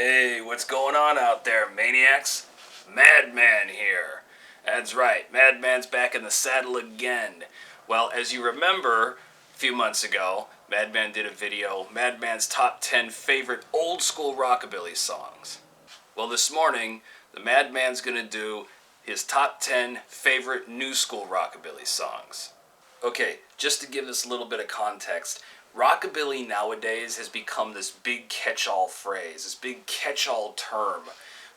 Hey, what's going on out there, maniacs? Madman here. That's right, Madman's back in the saddle again. Well, as you remember, a few months ago, Madman did a video, Madman's top 10 favorite old school rockabilly songs. Well, this morning, the Madman's gonna do his top 10 favorite new school rockabilly songs. Okay, just to give this a little bit of context, rockabilly nowadays has become this big catch-all phrase, this big catch-all term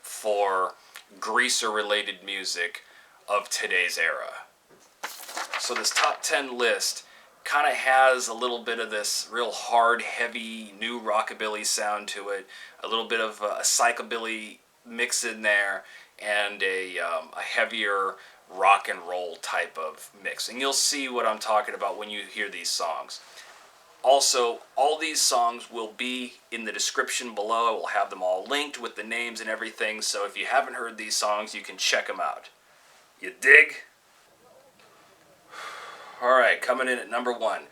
for greaser-related music of today's era. So this top 10 list kind of has a little bit of this real hard, heavy, new rockabilly sound to it, a little bit of a psychobilly mix in there, and a heavier rock and roll type of mix. And you'll see what I'm talking about when you hear these songs. Also, all these songs will be in the description below. I will have them all linked with the names and everything, so if you haven't heard these songs, you can check them out. You dig? Alright, coming in at number 1,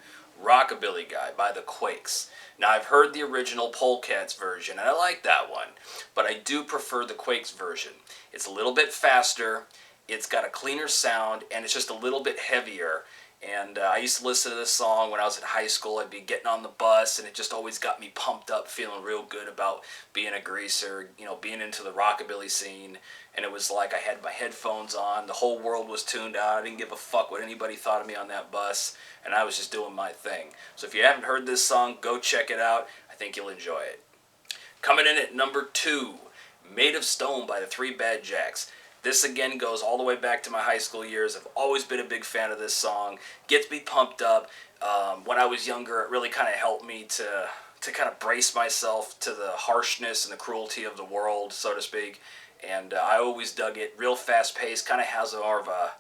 Rockabilly Guy by the Quakes. Now, I've heard the original Polecats version, and I like that one, but I do prefer the Quakes version. It's a little bit faster, it's got a cleaner sound, and it's just a little bit heavier. And I used to listen to this song when I was in high school. I'd be getting on the bus, and it just always got me pumped up, feeling real good about being a greaser, being into the rockabilly scene. And it was like I had my headphones on, the whole world was tuned out, I didn't give a fuck what anybody thought of me on that bus, and I was just doing my thing. So if you haven't heard this song, go check it out. I think you'll enjoy it. Coming in at number 2, Made of Stone by the Three Bad Jacks. This again goes all the way back to my high school years. I've always been a big fan of this song. Gets me pumped up. When I was younger, it really kind of helped me to kind of brace myself to the harshness and the cruelty of the world, so to speak. And I always dug it. Real fast paced. Kind of has more of a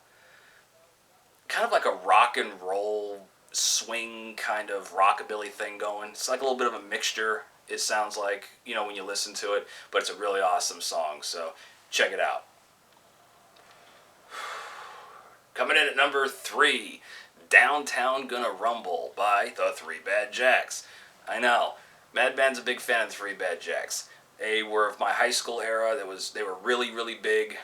kind of like a rock and roll swing kind of rockabilly thing going. It's like a little bit of a mixture. It sounds like when you listen to it, but it's a really awesome song. So check it out. Coming in at number 3, Downtown Gonna Rumble by the Three Bad Jacks. I know, Madman's a big fan of the Three Bad Jacks. They were of my high school era. They were really, really big.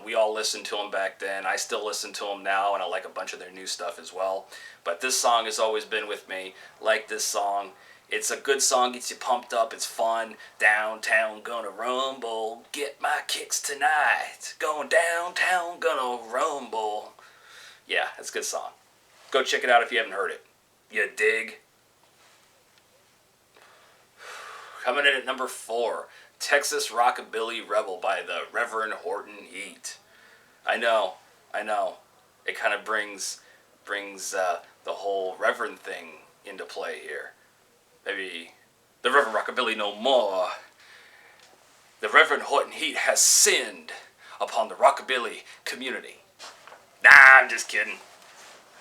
We all listened to them back then. I still listen to them now, and I like a bunch of their new stuff as well. But this song has always been with me. Like this song. It's a good song, gets you pumped up, it's fun. Downtown gonna rumble, get my kicks tonight. Going downtown gonna rumble. Yeah, that's a good song. Go check it out if you haven't heard it. You dig? Coming in at number 4, Texas Rockabilly Rebel by the Reverend Horton Heat. I know. It kind of brings the whole Reverend thing into play here. Maybe the Reverend Rockabilly no more. The Reverend Horton Heat has sinned upon the rockabilly community. Nah, I'm just kidding.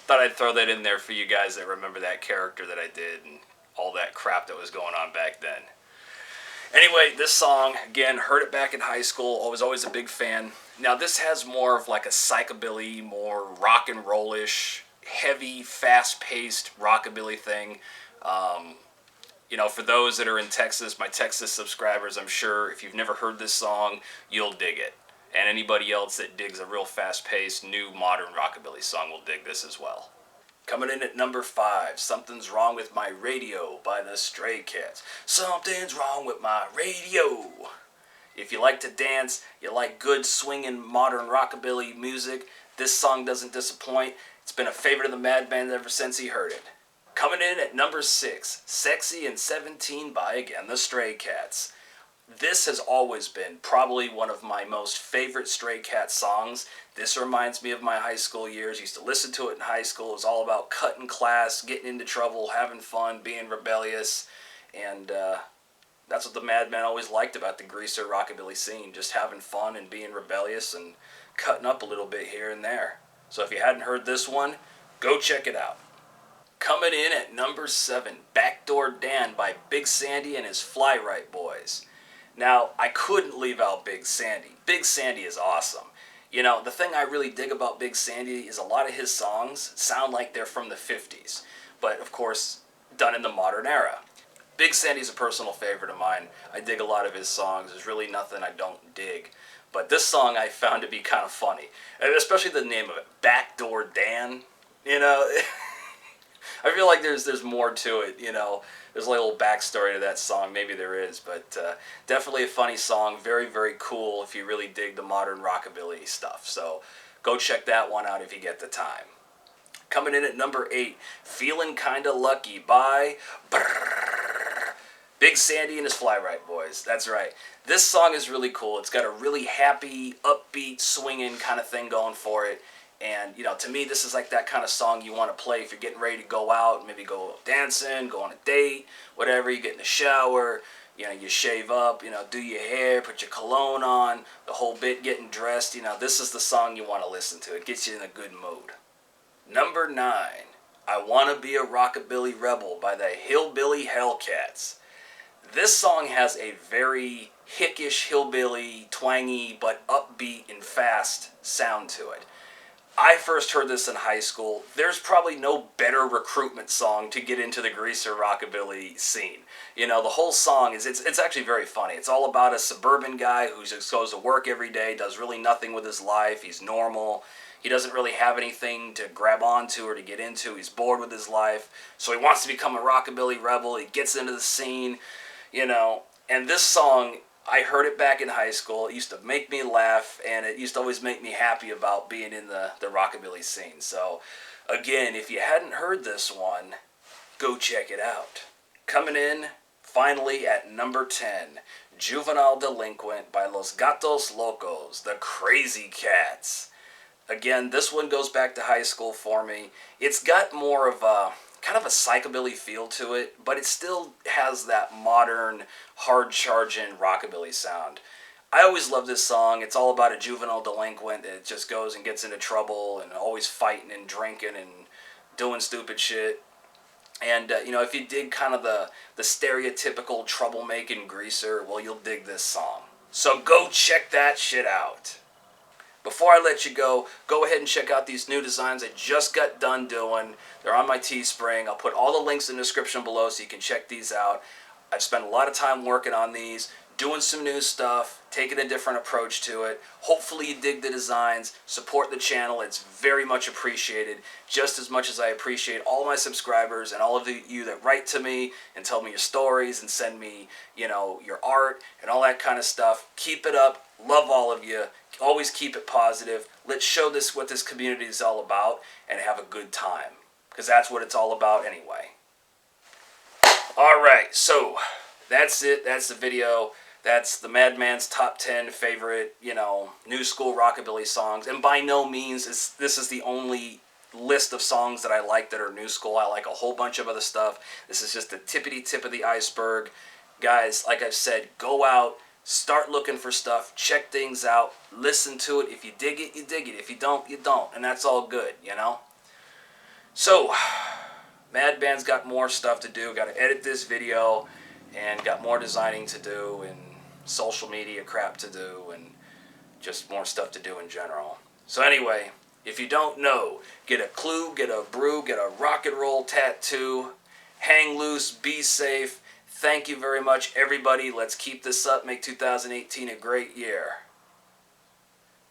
Thought I'd throw that in there for you guys that remember that character that I did and all that crap that was going on back then. Anyway, this song, again, heard it back in high school. I was always a big fan. Now, this has more of like a psychobilly, more rock and roll-ish, heavy, fast-paced rockabilly thing. For those that are in Texas, my Texas subscribers, I'm sure if you've never heard this song, you'll dig it. And anybody else that digs a real fast-paced, new, modern rockabilly song will dig this as well. Coming in at number 5, Something's Wrong With My Radio by the Stray Cats. Something's wrong with my radio. If you like to dance, you like good swinging modern rockabilly music, this song doesn't disappoint. It's been a favorite of the Madman ever since he heard it. Coming in at number 6, Sexy and 17 by, again, the Stray Cats. This has always been probably one of my most favorite Stray Cat songs. This reminds me of my high school years. Used to listen to it in high school. It was all about cutting class, getting into trouble, having fun, being rebellious. And that's what the Madman always liked about the greaser rockabilly scene. Just having fun and being rebellious and cutting up a little bit here and there. So if you hadn't heard this one, go check it out. Coming in at number 7, Backdoor Dan by Big Sandy and his Fly-Rite Boys. Now, I couldn't leave out Big Sandy. Big Sandy is awesome. The thing I really dig about Big Sandy is a lot of his songs sound like they're from the 50s. But, of course, done in the modern era. Big Sandy's a personal favorite of mine. I dig a lot of his songs. There's really nothing I don't dig. But this song I found to be kind of funny. And especially the name of it, Backdoor Dan. You know, I feel like there's more to it, you know. There's a little backstory to that song. Maybe there is. But definitely a funny song. Very, very cool if you really dig the modern rockabilly stuff. So go check that one out if you get the time. Coming in at number 8, Feeling Kinda Lucky by Big Sandy and his Fly-Rite Boys. That's right. This song is really cool. It's got a really happy, upbeat, swinging kind of thing going for it. And, you know, to me, this is like that kind of song you want to play if you're getting ready to go out, maybe go dancing, go on a date, whatever. You get in the shower, you know, you shave up, you know, do your hair, put your cologne on, the whole bit, getting dressed. You know, this is the song you want to listen to. It gets you in a good mood. Number 9, I Wanna Be a Rockabilly Rebel by the Hillbilly Hellcats. This song has a very hickish, hillbilly, twangy, but upbeat and fast sound to it. I first heard this in high school. There's probably no better recruitment song to get into the greaser rockabilly scene. You know, the whole song it's actually very funny. It's all about a suburban guy who just goes to work every day, does really nothing with his life. He's normal. He doesn't really have anything to grab onto or to get into. He's bored with his life. So he wants to become a rockabilly rebel. He gets into the scene, you know. And this song, I heard it back in high school. It used to make me laugh, and it used to always make me happy about being in the rockabilly scene. So, again, if you hadn't heard this one, go check it out. Coming in, finally, at number 10, Juvenile Delinquent by Los Gatos Locos, the Crazy Cats. Again, this one goes back to high school for me. It's got more of a kind of a psychobilly feel to it, but it still has that modern, hard-charging rockabilly sound. I always love this song. It's all about a juvenile delinquent that just goes and gets into trouble and always fighting and drinking and doing stupid shit. And, you know, if you dig kind of the stereotypical troublemaking greaser, well, you'll dig this song. So go check that shit out. Before I let you go ahead and check out these new designs I just got done doing. They're on my Teespring. I'll put all the links in the description below so you can check these out. I've spent a lot of time working on these, doing some new stuff, taking a different approach to it. Hopefully you dig the designs, support the channel. It's very much appreciated, just as much as I appreciate all my subscribers and all of you that write to me and tell me your stories and send me, you know, your art and all that kind of stuff. Keep it up. Love all of you. Always keep it positive. Let's show this what this community is all about and have a good time, because that's what it's all about anyway. Alright, so that's it. That's the video. That's the Madman's top 10 favorite, you know, new school rockabilly songs. And by no means this is the only list of songs that I like that are new school. I like a whole bunch of other stuff. This is just the tippity tip of the iceberg. Guys, like I've said, go out. Start looking for stuff, check things out, listen to it. If you dig it, you dig it. If you don't, you don't. And that's all good, you know? So, Madman's got more stuff to do. Got to edit this video and got more designing to do and social media crap to do and just more stuff to do in general. So anyway, if you don't know, get a clue, get a brew, get a rock and roll tattoo, hang loose, be safe. Thank you very much, everybody. Let's keep this up. Make 2018 a great year.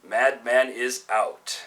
Madman is out.